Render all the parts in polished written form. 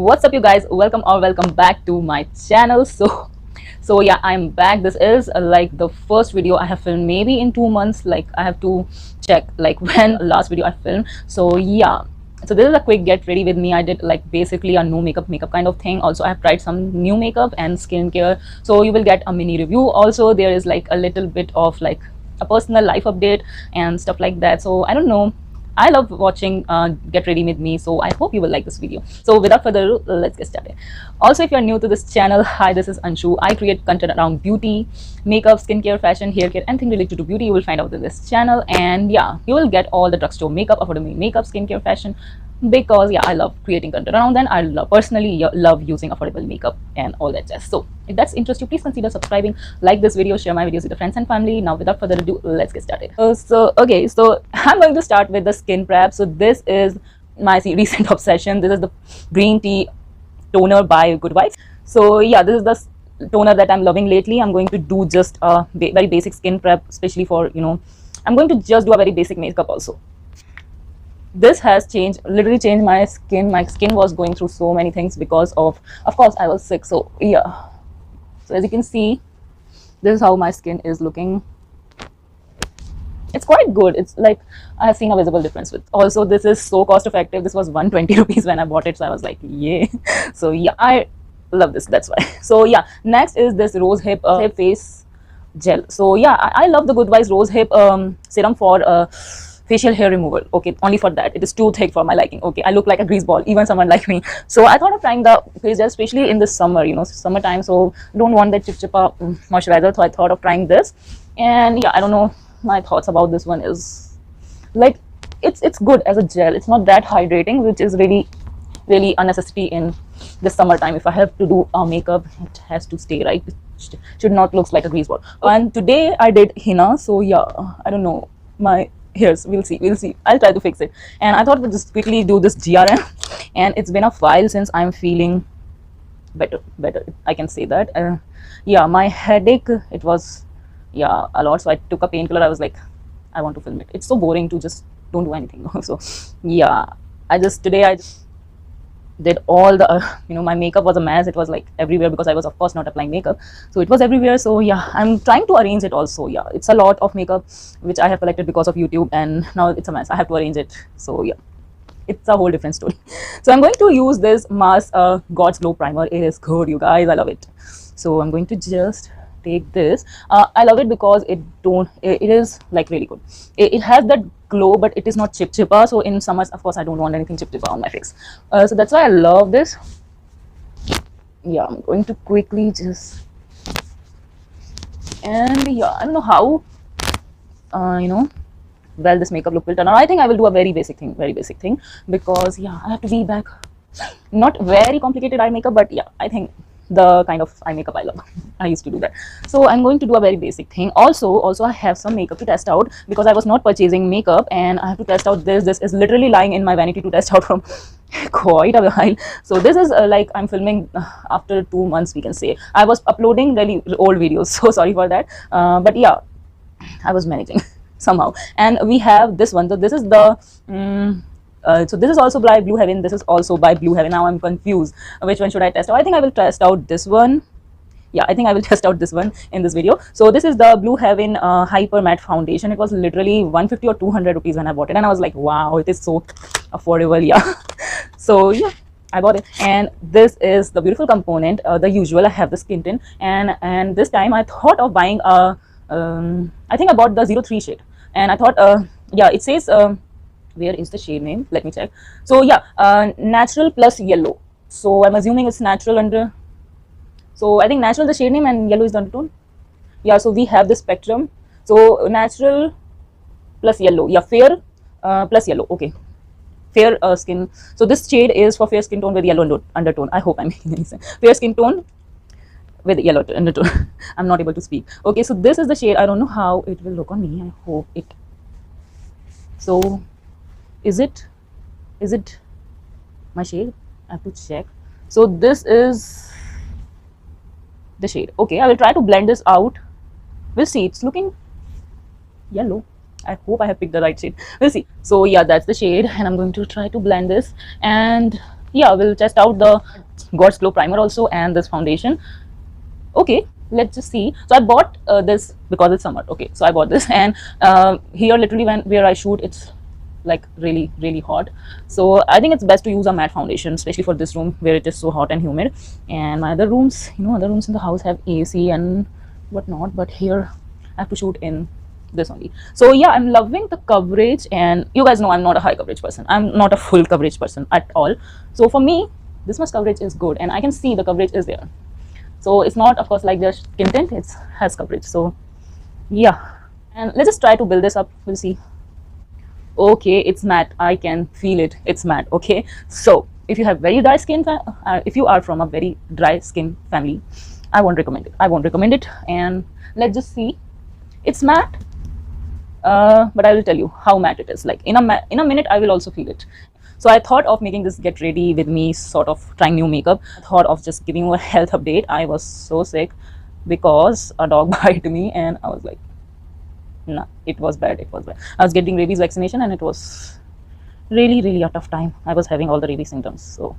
What's up, you guys? Welcome back to my channel. So yeah, I'm back. This is like the first video I have filmed maybe in 2 months. Like I have to check like when last video I filmed. So yeah, so this is a quick get ready with me. I did like basically a no makeup kind of thing. Also I have tried some new makeup and skincare, so you will get a mini review. Also there is like a little bit of like a personal life update and stuff like that. So I don't know, I love watching get ready with me, so I hope you will like this video. So without further ado, let's get started. Also, if you're new to this channel, hi, this is Anshu. I create content around beauty, makeup, skincare, fashion, hair care, anything related to beauty you will find out in this channel. And yeah, you will get all the drugstore makeup, affordable makeup, skincare, fashion, because yeah, I love creating content around that. I personally love using affordable makeup and all that jazz. So if that's interests you, please consider subscribing, like this video, share my videos with your friends and family. Now without further ado, let's get started. So I'm going to start with the skin prep. So this is my recent obsession. This is the green tea toner by Good Vibes. So yeah, this is the toner that I'm loving lately. I'm going to do just a very basic skin prep, especially for, you know, I'm going to just do a very basic makeup also. This has literally changed my skin. My skin was going through so many things because of course I was sick. So yeah, so as you can see, this is how my skin is looking. It's quite good. It's like I have seen a visible difference with. Also, this is so cost effective. This was 120 rupees when I bought it, so I was like, yay. So yeah, I love this, that's why. So yeah, next is this Rosehip Face Gel. So yeah, I love the Good Vibes Rosehip serum for facial hair removal. Okay, only for that. It is too thick for my liking. Okay, I look like a grease ball, even someone like me. So I thought of trying the face gel, especially in the summer, you know, summertime. So don't want that chip moisturizer. So I thought of trying this. And yeah, I don't know, my thoughts about this one is like it's good as a gel. It's not that hydrating, which is really a necessity in the summertime. If I have to do makeup, it has to stay right. It should not look like a grease ball. And today I did henna. So yeah, I don't know, my hairs, we'll see, I'll try to fix it. And I thought we'll just quickly do this GRM. And it's been a while since I'm feeling better, I can say that. Yeah, my headache, it was yeah a lot, so I took a painkiller. I was like, I want to film it. It's so boring to just don't do anything. So yeah, today I just did all the you know, my makeup was a mess. It was like everywhere because I was of course not applying makeup, so it was everywhere. So yeah, I'm trying to arrange it also. Yeah, it's a lot of makeup which I have collected because of YouTube, and now it's a mess. I have to arrange it. So yeah, it's a whole different story. So I'm going to use this mask God's Glow primer. It is good, you guys, I love it. So I'm going to just take this. I love it because it is like really good. It has that glow, but it is not chippa. So in summers, of course, I don't want anything chippa on my face. So that's why I love this. Yeah, I'm going to quickly just, and yeah, I don't know how you know, well this makeup look will turn out. I think I will do a very basic thing, because yeah, I have to be back. Not very complicated eye makeup, but yeah, I think the kind of eye makeup I love. I used to do that. So I'm going to do a very basic thing. Also I have some makeup to test out because I was not purchasing makeup, and I have to test out this. This is literally lying in my vanity to test out from quite a while. So this is like I'm filming after 2 months, we can say. I was uploading really old videos, so sorry for that. But yeah, I was managing somehow. And we have this one. So this is the so this is also by Blue Heaven. This is also by Blue Heaven. Now I'm confused. Which one should I test out? I think I will test out this one. Yeah, I think I will test out this one in this video. So this is the Blue Heaven Hyper Matte Foundation. It was literally 150 or 200 rupees when I bought it. And I was like, wow, it is so affordable. Yeah. So yeah, I bought it. And this is the beautiful component. The usual, I have the skin tint. And this time I thought of buying a, I think I bought the 03 shade. And I thought, yeah, it says, where is the shade name? Let me check. So yeah, natural plus yellow. So I'm assuming it's natural under. So I think natural the shade name and yellow is the undertone. Yeah, so we have the spectrum. So natural plus yellow. Yeah, fair plus yellow. Okay, fair skin. So this shade is for fair skin tone with yellow undertone. I hope I'm making any sense. Fair skin tone with yellow undertone. I'm not able to speak. Okay, so this is the shade. I don't know how it will look on me. I hope it. So is it my shade? I have to check. So this is the shade. Okay, I will try to blend this out. We'll see. It's looking yellow. I hope I have picked the right shade. We'll see. So yeah, that's the shade, and I'm going to try to blend this. And yeah, we'll test out the God's Glow primer also and this foundation. Okay, let's just see. So I bought this because it's summer. Okay, so I bought this, and here literally where I shoot, it's like really hot. So I think it's best to use a matte foundation, especially for this room where it is so hot and humid. And my other rooms, other rooms in the house have AC and whatnot, but here I have to shoot in this only. So yeah, I'm loving the coverage, and you guys know I'm not a high coverage person. I'm not a full coverage person at all. So for me, this much coverage is good, and I can see the coverage is there. So it's not, of course, like the skin tint, it has coverage. So yeah, and let's just try to build this up. We'll see. Okay, it's matte. I can feel it. It's matte. Okay, so if you have very dry skin, if you are from a very dry skin family, I won't recommend it. I won't recommend it. And let's just see. It's matte, but I will tell you how matte it is. Like in a minute, I will also feel it. So I thought of making this get ready with me, sort of trying new makeup. I thought of just giving you a health update. I was so sick because a dog bit me, and I was like, nah, it was bad. It was bad. I was getting rabies vaccination, and it was really out of time. I was having all the rabies symptoms. So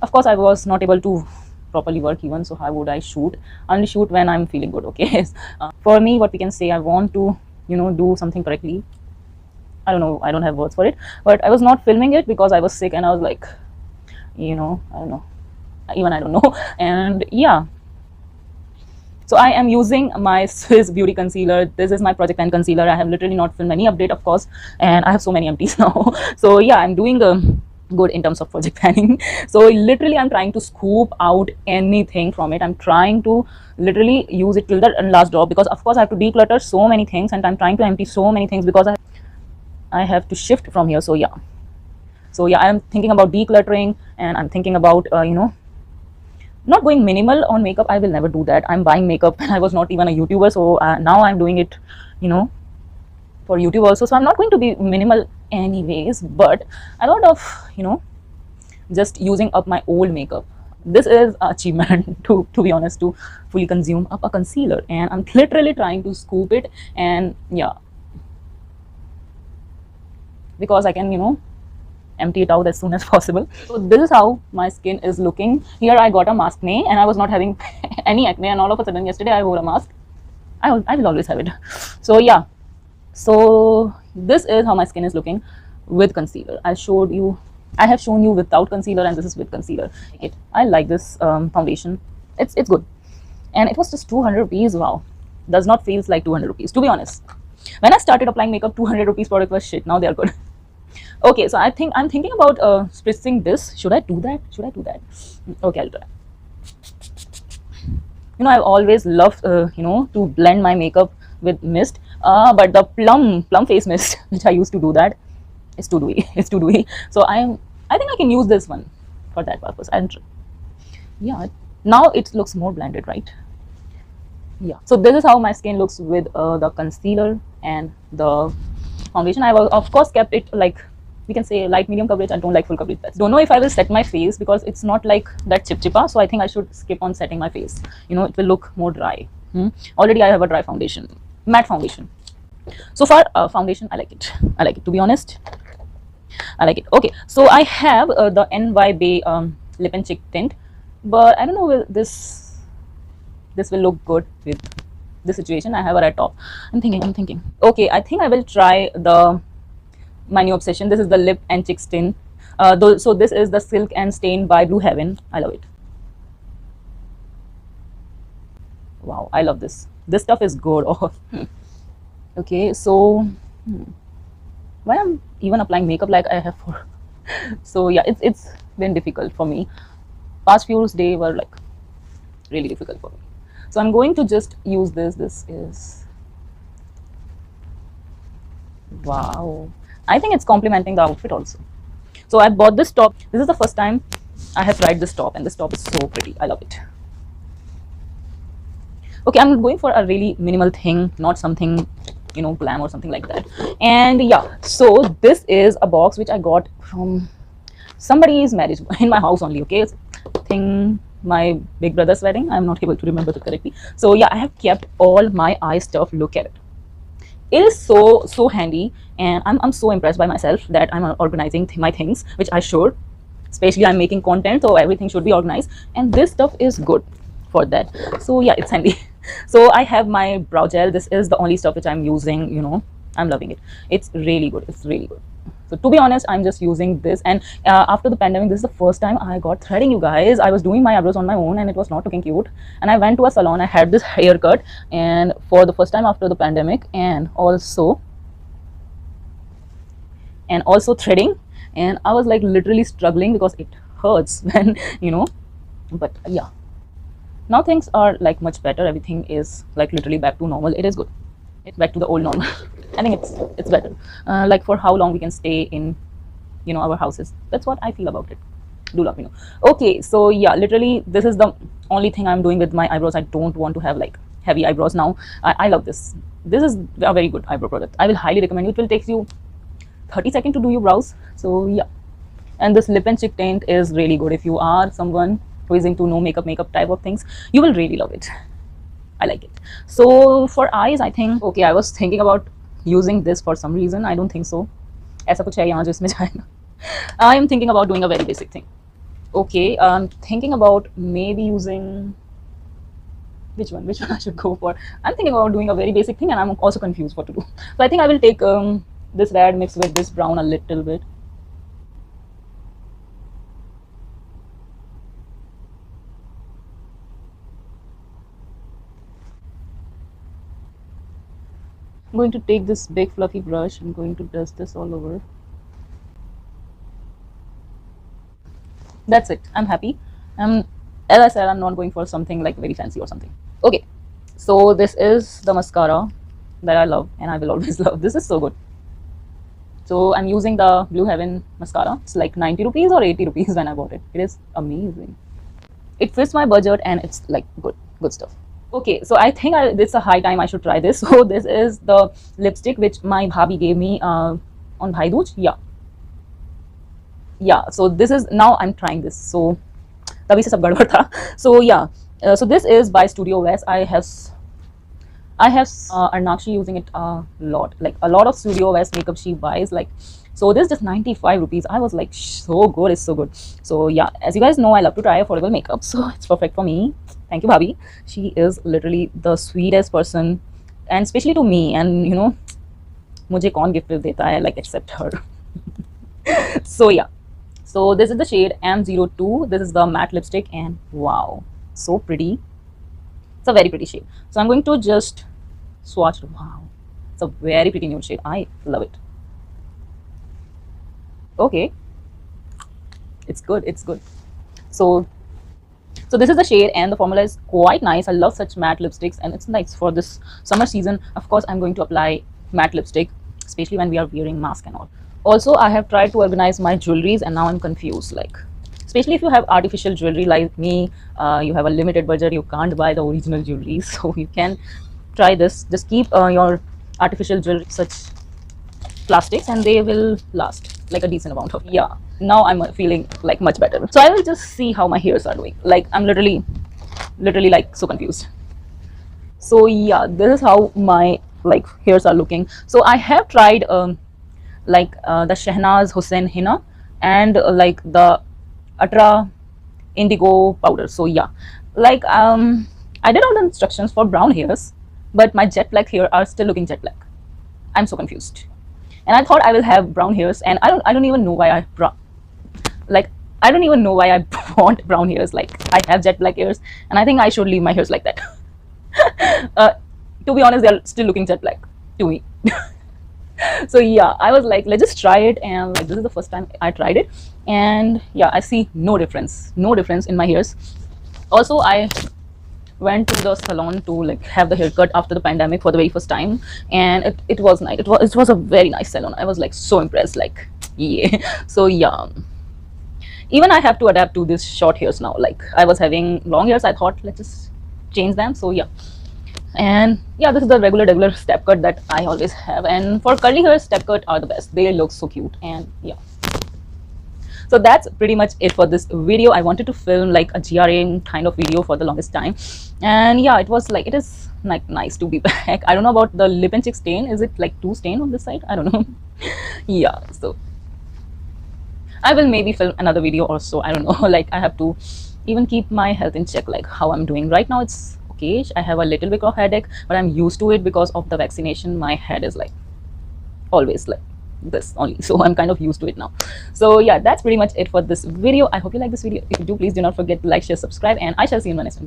of course I was not able to properly work even. So how would I shoot? Only shoot when I'm feeling good. Okay. For me, what we can say, I want to do something correctly. I don't know, I don't have words for it, but I was not filming it because I was sick, and I was like, I don't know, even I don't know. And yeah, so I am using my Swiss Beauty concealer. This is my Project Pan concealer. I have literally not filmed any update, of course, and I have so many empties now. So yeah, I'm doing good in terms of project planning. So literally I'm trying to scoop out anything from it. I'm trying to literally use it till the last drop, because of course I have to declutter so many things, and I'm trying to empty so many things because I have to shift from here. So yeah, I'm thinking about decluttering, and I'm thinking about not going minimal on makeup. I will never do that. I'm buying makeup and I was not even a YouTuber, so now I'm doing it for YouTube also. So I'm not going to be minimal anyways, but a lot of just using up my old makeup. This is an achievement to be honest, to fully consume up a concealer, and I'm literally trying to scoop it, and yeah, because I can empty it out as soon as possible. So this is how my skin is looking. Here I got a mask acne, and I was not having any acne, and all of a sudden yesterday I wore a mask. I will always have it. So yeah, so this is how my skin is looking with concealer. I have shown you without concealer, and this is with concealer. I like this foundation. It's good, and it was just 200 rupees. Wow, does not feels like 200 rupees, to be honest. When I started applying makeup, 200 rupees product was shit. Now they are good. Okay, so I'm thinking about spritzing this. Should I do that? Okay, I'll try. I always love to blend my makeup with mist, but the plum face mist which I used to do, that is too dewy. It's too dewy. So I think I can use this one for that purpose. And yeah, now it looks more blended, right? Yeah, so this is how my skin looks with the concealer and the foundation. I will of course kept it like, we can say, light medium coverage. I don't like full coverage. Don't know if I will set my face because it's not like that chipchipa, so I think I should skip on setting my face. It will look more dry. Already I have a dry foundation, matte foundation. So far foundation, I like it, to be honest. I like it. Okay, so I have the NY Bay lip and cheek tint, but I don't know, will this will look good with this situation. I have a red top. I'm thinking. Okay, I think I will try my new obsession. This is the lip and cheek tint. So this is the Silk and Stain by Blue Heaven. I love it. Wow, I love this. This stuff is good. Oh. Okay, so why I'm even applying makeup like I have for. So yeah, it's been difficult for me. Past few days were like really difficult for me. So I'm going to just use this. This is, wow, I think it's complementing the outfit also. So I bought this top. This is the first time I have tried this top, and this top is so pretty. I love it. Okay, I'm going for a really minimal thing, not something glam or something like that. And yeah, so this is a box which I got from somebody's marriage in my house only. Okay, thing, my big brother's wedding. I'm not able to remember it correctly. So yeah, I have kept all my eye stuff. Look at it. It is so handy, and I'm so impressed by myself that I'm organizing my things, which I should. especially I'm making content, so everything should be organized, and this stuff is good for that. So yeah, it's handy. So I have my brow gel. This is the only stuff which I'm using, you know. I'm loving it. It's really good. It's really good. So to be honest, I'm just using this, and after the pandemic, this is the first time I got threading, you guys. I was doing my eyebrows on my own and it was not looking cute, and I went to a salon. I had this haircut, and for the first time after the pandemic, and also threading, and I was like literally struggling because it hurts when, you know. But yeah, now things are like much better. Everything is like literally back to normal. It is good. It's back to the old normal. I think it's better. Like for how long we can stay in, you know, our houses. That's what I feel about it. Do let me know. Okay, so yeah, literally this is the only thing I'm doing with my eyebrows. I don't want to have like heavy eyebrows now. I love this. This is a very good eyebrow product. I will highly recommend you. It will take you 30 seconds to do your brows. So yeah, and this lip and cheek tint is really good. If you are someone who is into no makeup type of things, you will really love it. I like it. So for eyes, I think, okay, I was thinking about using this for some reason. I don't think so. ऐसा कुछ है यहाँ जो इसमें जाएगा. I am thinking about doing a very basic thing. Okay, I'm thinking about maybe using, which one I should go for. I'm thinking about doing a very basic thing, and I'm also confused what to do. So I think I will take this red mixed with this brown a little bit. I'm going to take this big fluffy brush. I'm going to dust this all over. That's it. I'm happy. As I said, I'm not going for something like very fancy or something. Okay, so this is the mascara that I love and I will always love. This is so good. So I'm using the Blue Heaven mascara. It's like 90 rupees or 80 rupees when I bought it. It is amazing. It fits my budget and it's like good stuff. Okay, so I think it's a high time I should try this. So this is the lipstick which my bhabhi gave me on Bhai Dooj. Yeah, so this is, now I'm trying this. So तभी से सब गड़बड़ था. So yeah, so this is by Studio West. I have Arnakshi using it a lot. Like a lot of Studio West makeup she buys. Like, so this is just 95 rupees. I was like, so good, it's so good. So yeah, as you guys know, I love to try affordable makeup, so it's perfect for me. Thank you, Bhabhi. She is literally the sweetest person, and especially to me. And you know, मुझे कौन gift देता है, like except her. So yeah, so this is the shade M02. This is the matte lipstick, and wow, so pretty. It's a very pretty shade. So I'm going to just swatch. Wow, it's a very pretty nude shade. I love it. Okay, it's good. It's good. So this is the shade, and the formula is quite nice. I love such matte lipsticks, and it's nice for this summer season. Of course, I'm going to apply matte lipstick, especially when we are wearing mask and all. Also, I have tried to organize my jewelries, and now I'm confused. Like, especially if you have artificial jewelry like me, you have a limited budget, you can't buy the original jewelry, so you can try this. Just keep your artificial jewelry such plastics, and they will last like a decent amount of. Yeah, now I'm feeling like much better. So I will just see how my hairs are doing. Like, I'm literally like so confused. So yeah, this is how my like hairs are looking. So I have tried the Shehnaz Hussain henna and like the Atra indigo powder. So yeah, like I did all the instructions for brown hairs, but my jet black hair are still looking jet black. I'm so confused, and I thought I will have brown hairs, and I don't even know why I don't even know why I want brown hairs. Like, I have jet black hairs, and I think I should leave my hairs like that. To be honest, they're still looking jet black to me. So yeah, I was like, let's just try it, and like this is the first time I tried it, and yeah, I see no difference in my hairs. Also, I went to the salon to like have the haircut after the pandemic for the very first time, and it was nice. It was a very nice salon. I was like so impressed, like, yeah. So yeah, even I have to adapt to this short hairs now. Like, I was having long hairs, I thought let's just change them. So yeah, and yeah, this is the regular step cut that I always have, and for curly hair, step cut are the best. They look so cute. And yeah, so that's pretty much it for this video. I wanted to film like a GRM kind of video for the longest time, and yeah, it was like, it is like nice to be back. I don't know about the lip and cheek stain. Is it like 2 stain on this side? I don't know. Yeah, so I will maybe film another video or so, I don't know. Like I have to even keep my health in check, like how I'm doing right now. It's okay, I have a little bit of headache, but I'm used to it because of the vaccination. My head is like always like this only, so I'm kind of used to it now. So yeah, that's pretty much it for this video. I hope you like this video. If you do, please do not forget to like, share, subscribe, and I shall see you in my next one. Bye.